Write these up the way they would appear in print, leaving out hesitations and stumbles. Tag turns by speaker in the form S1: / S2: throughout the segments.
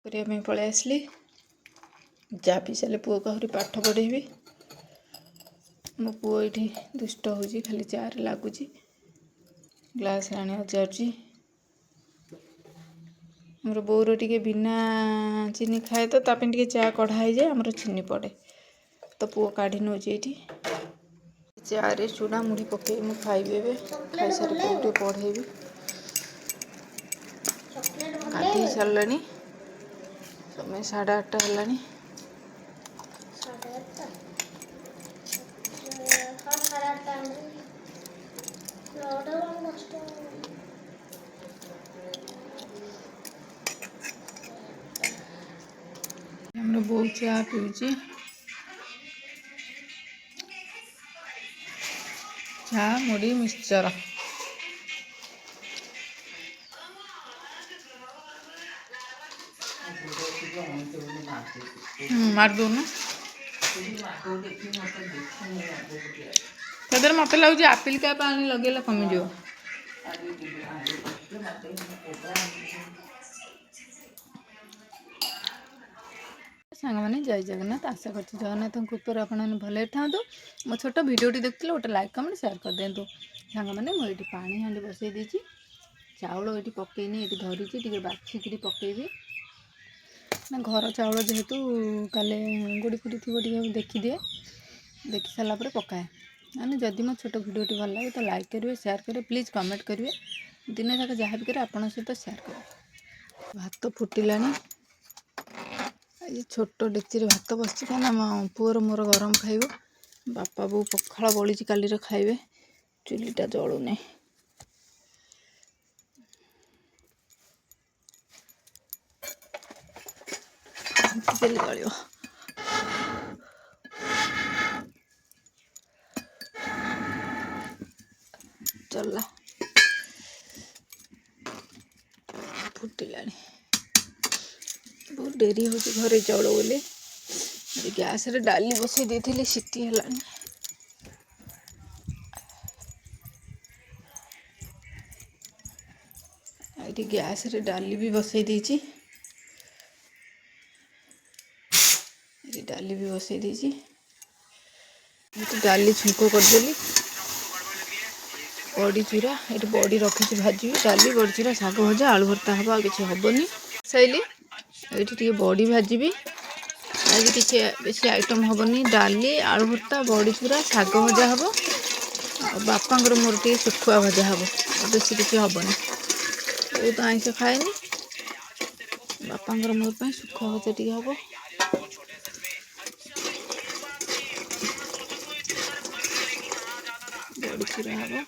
S1: करने पलि आसली जा पी सारे पुओ को आहरी पाठ पढ़ेबी। मो पुओ ये दुष्ट हो खाली चार लगुच ग्लास आने जाऊँगी। मोर बोर टे बिना चीनी खाए तो तापे टे चा कढ़ाई जाए आमर चीनी पड़े तो पुओ काढ़ी नौ ये चा रे चूड़ा मुढ़ी पकई मु खाइबी ए खाई सारे पुओ पढ़ेबी। गाधे सारे समय 8:30 है। हमर बो चा पीऊँ चा मुड़ी मिक्सचर मार दो ना तदर मत लगे आपिल का पानी लगे कमिज सांग मैंने जय जगन्नाथ आशा कर जगन्नाथ कृपा आपने भले था मो छोट भिडटी देखते गोटे लाइक कमेंट शेयर कर दिंतु। सांग मैंने मुझे पानी हाँ बसई देती चाउल ये पकईनी ये धरी टे बाछिकी पकेबी ना घर चाउल जेहेतु काले गुड़ी फुड़ी थी देखी दिए देखी सारापर पकाए मैंने जदि मो छोट भिडटी भल लगे तो लाइक करेंगे शेयर करेंगे प्लीज़ कमेंट करेंगे दिन जाक जहाँ भी करें आपन सहित शेयर करें। भात फुटिला ये छोट डेक्ची भात बस कहीं मो पुअर मोर गरम खाइब बापा बो पखाड़ बड़ी काली खाइबे चुलीटा जलुने चलो चला फुटिला बहुत डेरी हो घरे चाउल बोले गैस रे डाली बसई देती सीटी है ये गैस रे डाली भी बसई देती डाली भी बसई देती डाली छुंक करदेली बड़ी चूरा ये बड़ी रखी भाजी डाली बड़ी चूरा शाग भजा आलू भर्ता हम आ कि हेनी सैली ये बड़ी भाजी आज किसी बेसी आइटम हेनी डाली आलू भर्ता बड़ी चूरा शाग भजा हम बापांर मोर टे सुखुआ भजा हम बेसी किसी हेनी बहुत आइस खाएनी बापांर मोर पर सुखुआ भजा टे हम बड़ी चूरा हम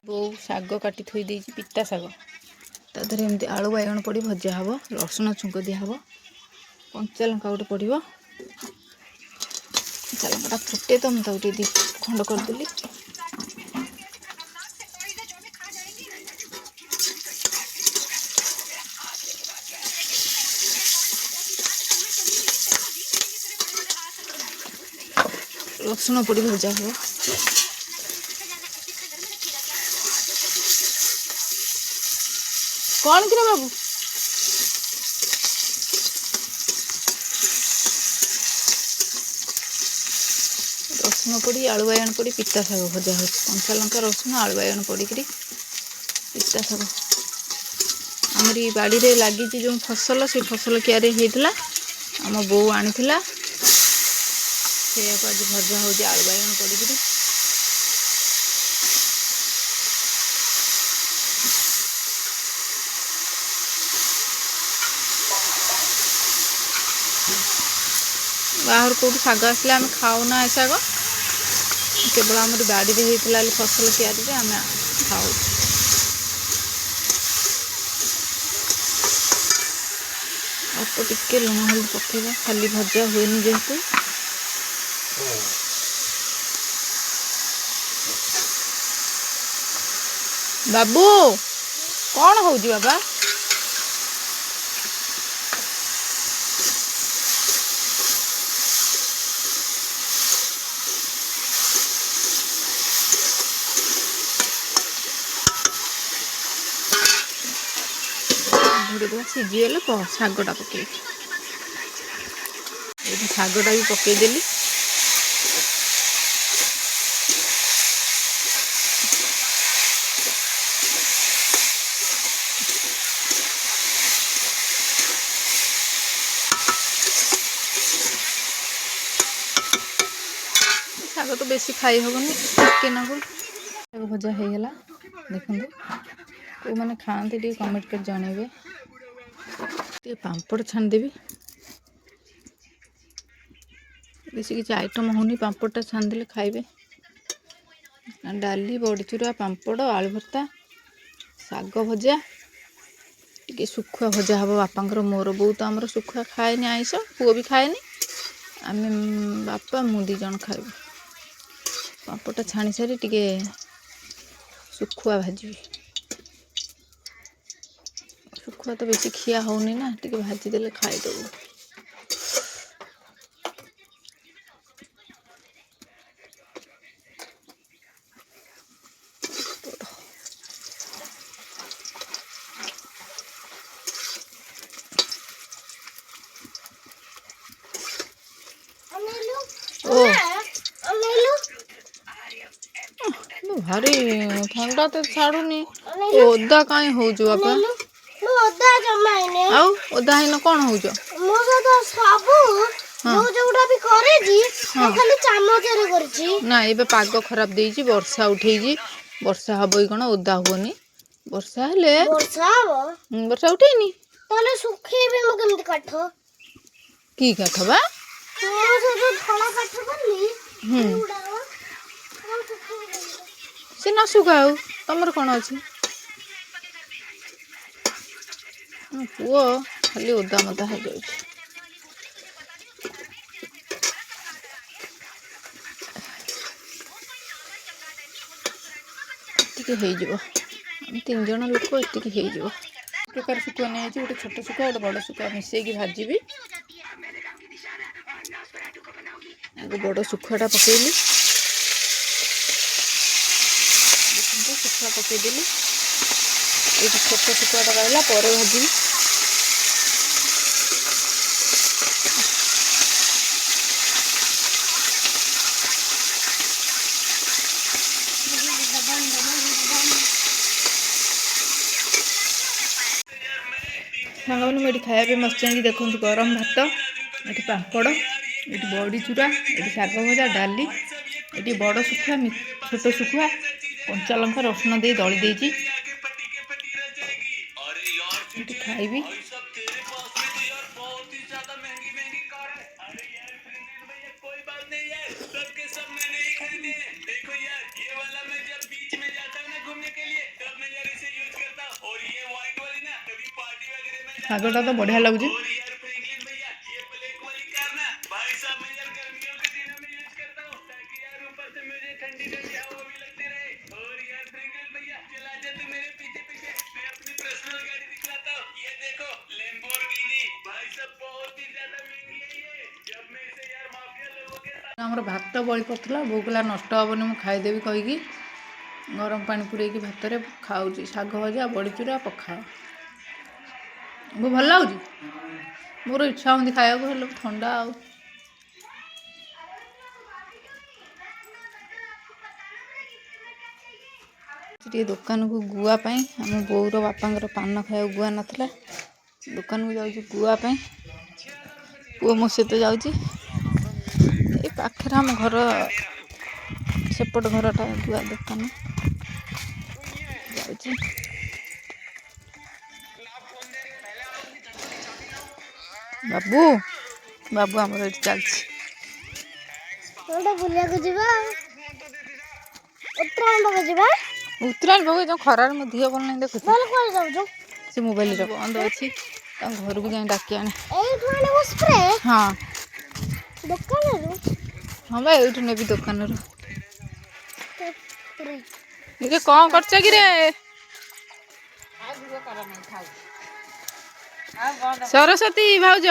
S1: बो शाग काटी थोई देती पिता शाग तादेह एमती आलू बैगण पड़ी भजा हम रसुण छुंक दिहब कंचा लंका गोटे पड़ो कंचा लंका फुटे तो मुझे दी खंड करदेली रसुण पड़ी भजा हम कौन कि बाबू रसुण पड़ी आलू बैगण पड़ी पिता शाग भजा हो कंचा लंका रसुण आलू बैगण पड़ी पिता शाग आमरी बाड़ी रे लगी जो फसल से फसल क्यारे होता आम बो आनी से आज भजा हो आलू बैगण पड़ी बाहर कौट शाग आसले आम खाऊना ए शाग केवल आम बाड़ी में होता फसल क्यारे आम खाऊ ଅଳ୍ପ ଟିକେ ଲୁଣ ହଳଦୀ ପକେଇବା, ଖାଲି ଭଜା ହୁଏନି ଯେହେତୁ। ବାବୁ କ'ଣ ହଉଛି ବାବା? ଘୋଡ଼େଇଦେବା, ସିଝିଗଲେ ଶାଗଟା ପକେଇବି। ଏଇଠି ଶାଗଟା ବି ପକେଇଦେଲି। ଶାଗ ତ ବେଶୀ ଖାଇ ହେବନି, ଟିକେ ନାକୁ। ଶାଗ ଭଜା ହେଇଗଲା। ଦେଖନ୍ତୁ, କେଉଁମାନେ ଖାଆନ୍ତି ଟିକେ କମେଣ୍ଟ କରି ଜଣେଇବେ। ଟିକେ ପାମ୍ପଡ଼ ଛାଣିଦେବି। ବେଶୀ କିଛି ଆଇଟମ୍ ହେଉନି, ପାମ୍ପଡ଼ଟା ଛାଣିଦେଲେ ଖାଇବେ। ଡାଲି, ବଡ଼ିଚୁରା, ପାମ୍ପଡ଼, ଆଳୁ ଭର୍ତ୍ତା, ଶାଗ ଭଜା, ଟିକେ ଶୁଖୁଆ ଭଜା ହେବ ବାପାଙ୍କର ମୋର। ବୋଉ ତ ଆମର ଶୁଖୁଆ ଖାଏନି ଆଇଁଷ, ପୁଅ ବି ଖାଏନି। ଆମେ ବାପା ମୁଁ 2 ଜଣ ଖାଇବୁ। ପାମ୍ପଡ଼ଟା ଛାଣି ସାରି ଟିକେ ଶୁଖୁଆ ଭାଜିବି। ଶୁଖୁଆ ତ ବେଶୀ ଖିଆ ହେଉନି ନା, ଟିକେ ଭାଜିଦେଲେ ଖାଇଦେବୁ। ଭାରି ଥଣ୍ଡା ତ ଛାଡୁନି, ଓଦା କାହିଁ ହଉଛୁ ବାପା? ଆଉ ଓଦା ହେଇନ କ'ଣ ହଉଛ? ନା ଏବେ ପାଗ ଖରାପ ଦେଇଛି, ବର୍ଷା ଉଠେଇଛି, ବର୍ଷା ହବ କି କ'ଣ? ଓଦା ହୁଅନି। ବର୍ଷା ହେଲେ ବର୍ଷା ଉଠେଇନି ତାହେଲେ ଶୁଖେଇବି ମୁଁ କେମିତି କାଠ? କି କାଠ ବା? ସେ ନ ଶୁଖାଉ, ତମର କ'ଣ ଅଛି? ପୁଅ ଖାଲି ଓଦା ମଦା ହେଇଯାଉଛି। ଏତିକି ହେଇଯିବ, ଆମେ 3 ଜଣ ଲୋକ, ଏତିକି ହେଇଯିବ। ପ୍ରକାର ଶୁଖୁଆ ନେଇଯାଇଛି, ଗୋଟେ ଛୋଟ ଶୁଖୁଆ, ଗୋଟେ ବଡ଼ ଶୁଖୁଆ ମିଶେଇକି ଭାଜିବି। ଆଗ ବଡ଼ ଶୁଖୁଆଟା ପକେଇଲି। ଶୁଖୁଆ ପକେଇଦେଲି। ଏଇଠି ଛୋଟ ଶୁଖୁଆଟା ରହିଲା, ପରେ ଭାଜିବି। ସାଙ୍ଗମାନେ ମୁଁ ଏଠି ଖାଇବା ପାଇଁ ବସିଛନ୍ତି। ଦେଖନ୍ତୁ, ଗରମ ଭାତ, ଏଠି ପାମ୍ପଡ଼, ଏଠି ବଡ଼ିଚୁରା, ଏଠି ଶାଗ ଭଜା, ଡାଲି, ଏଠି ବଡ଼ ଶୁଖୁଆ, ଛୋଟ ଶୁଖୁଆ, କଞ୍ଚା ଲଙ୍କା ରସୁଣ ଦେଇ ଦଳି ଦେଇଛି। ଏଠି ଖାଇବି। ଶାଗଟା ତ ବଢ଼ିଆ ଲାଗୁଛି। ଆମର ଭାତ ବଳି ପଡ଼ିଥିଲା, ବୋଉ କହିଲା ନଷ୍ଟ ହେବନି, ମୁଁ ଖାଇଦେବି କହିକି ଗରମ ପାଣି ପୁରେଇକି ଭାତରେ ଖାଉଛି। ଶାଗ ଭଜା, ବଡ଼ିଚୁରା, ପଖାଳ। ବହୁତ ଭଲ ଲାଗୁଛି। ମୋର ଇଚ୍ଛା ହଉନି ଖାଇବାକୁ, ହେଲେ ଥଣ୍ଡା ଆଉ। ଟିକେ ଦୋକାନକୁ ଗୁଆ ପାଇଁ, ଆମ ବୋଉର ବାପାଙ୍କର ପାନ ଖାଇବାକୁ ଗୁଆ ନଥିଲା, ଦୋକାନକୁ ଯାଉଛି ଗୁଆ ପାଇଁ। ପୁଅ ମୋ ସହିତ ଯାଉଛି। ଏଇ ପାଖରେ ଆମ ଘର ସେପଟ ଘରଟା ଗୁଆ ଦୋକାନ। ଯାଉଛି। ବାବୁ ଆମର ଏଠି ଚାଲିଛି। ବୁଲିବାକୁ ଯିବା, ଉତ୍ତରାୟଣ ଭୋଗ। ଖରାରେ ମୋ ଦିହ ଭଲ ନାହିଁ, ଦେଖୁଛୁ। ସେ ମୋବାଇଲରେ ବନ୍ଦ ଅଛି, घर को जाए डाकी आने
S2: स्प्रे
S1: हाँ
S2: दुकान
S1: हाँ भाई ये नेबी दुकान ये कौन कर कि रे सरस्वती भाउज